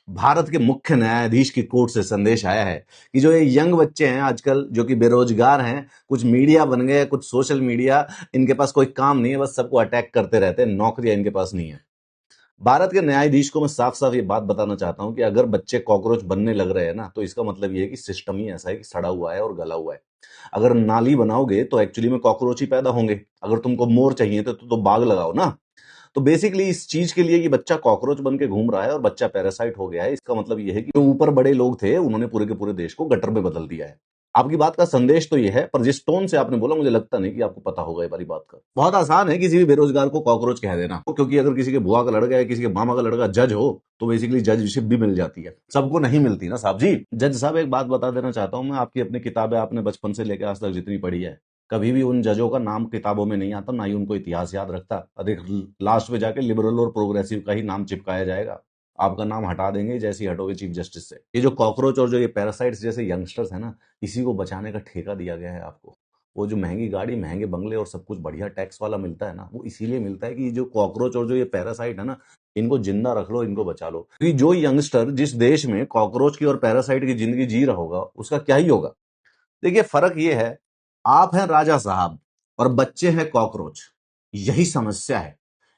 भारत के मुख्य न्यायाधीश की कोर्ट से संदेश आया है कि जो ये यंग बच्चे हैं आजकल जो कि बेरोजगार हैं, कुछ मीडिया बन गए, कुछ सोशल मीडिया, इनके पास कोई काम नहीं है, बस सबको अटैक करते रहते हैं, नौकरियां इनके पास नहीं है। भारत के न्यायाधीश को मैं साफ साफ ये बात बताना चाहता हूं कि अगर बच्चे कॉकरोच बनने लग रहे हैं ना, तो इसका मतलब ये है कि सिस्टम ही ऐसा है कि सड़ा हुआ है और गला हुआ है। अगर नाली बनाओगे तो एक्चुअली में कॉकरोच ही पैदा होंगे। अगर तुमको मोर चाहिए तो बाग लगाओ ना। तो बेसिकली इस चीज के लिए कि बच्चा कॉकरोच बन के घूम रहा है और बच्चा पैरासाइट हो गया है, इसका मतलब यह है कि जो ऊपर बड़े लोग थे उन्होंने पूरे के पूरे देश को गटर में बदल दिया है। आपकी बात का संदेश तो यह है, पर जिस टोन से आपने बोला मुझे लगता नहीं कि आपको पता होगा ये वाली बात का। बहुत आसान है किसी भी बेरोजगार को कॉकरोच कह देना, क्योंकि अगर किसी के बुआ का लड़का या किसी के मामा का लड़का जज हो तो बेसिकली जजशिप भी मिल जाती है। सबको नहीं मिलती ना साहब जी। जज साहब एक बात बता देना चाहता हूं मैं, आपकी अपनी किताबें आपने बचपन से लेकर आज तक जितनी पढ़ी है, कभी भी उन जजों का नाम किताबों में नहीं आता, ना ही उनको इतिहास याद रखता। अधिक लास्ट में जाके लिबरल और प्रोग्रेसिव का ही नाम चिपकाया जाएगा। आपका नाम हटा देंगे जैसे ही हटोगे चीफ जस्टिस से। ये जो कॉकरोच और जो ये पैरासाइट्स जैसे यंगस्टर्स है ना, इसी को बचाने का ठेका दिया गया है आपको। वो जो महंगी गाड़ी, महंगे बंगले और सब कुछ बढ़िया टैक्स वाला मिलता है ना, वो इसीलिए मिलता है कि ये जो कॉकरोच और जो ये पैरासाइट है ना, इनको जिंदा रख लो, इनको बचा लो। क्योंकि जो यंगस्टर जिस देश में कॉकरोच की और पैरासाइट की जिंदगी जी रहा होगा, उसका क्या ही होगा। देखिए फर्क ये है, आप हैं राजा साहब और बच्चे हैं कॉकरोच। यही समस्या है।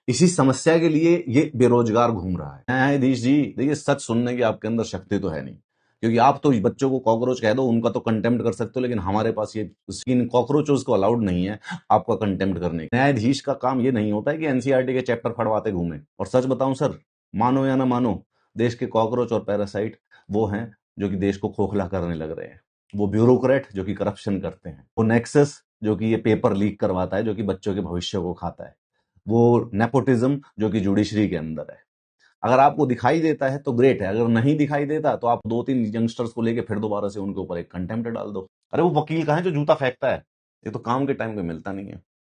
इसी समस्या के लिए ये बेरोजगार घूम रहा है। न्यायाधीश जी देखिए, सच सुनने की आपके अंदर शक्ति तो है नहीं, क्योंकि आप तो बच्चों को कॉकरोच कह दो, उनका तो कंटेम्प्ट कर सकते हो, लेकिन हमारे पास ये स्किन कॉकरोचों को अलाउड नहीं है आपका कंटेम्प्ट करने। न्यायाधीश का काम ये नहीं होता है कि एनसीईआरटी के चैप्टर फड़वाते घूमे। और सच बताऊं सर, मानो या ना मानो, देश के कॉकरोच और पैरासाइट वो हैं जो कि देश को खोखला करने लग रहे हैं। वो ब्यूरोक्रेट जो कि करप्शन करते हैं, वो नेक्सस जो कि ये पेपर लीक करवाता है, जो कि बच्चों के भविष्य को खाता है, वो नेपोटिज्म जो कि जुडिशरी के अंदर है। अगर आपको दिखाई देता है तो ग्रेट है, अगर नहीं दिखाई देता तो आप 2-3 यंगस्टर्स को लेके फिर दोबारा से उनके ऊपर एक कंटेम्प्ट डाल दो। अरे वो वकील कहाँ है जो जूता फेंकता है? ये तो काम के टाइम पे मिलता नहीं है।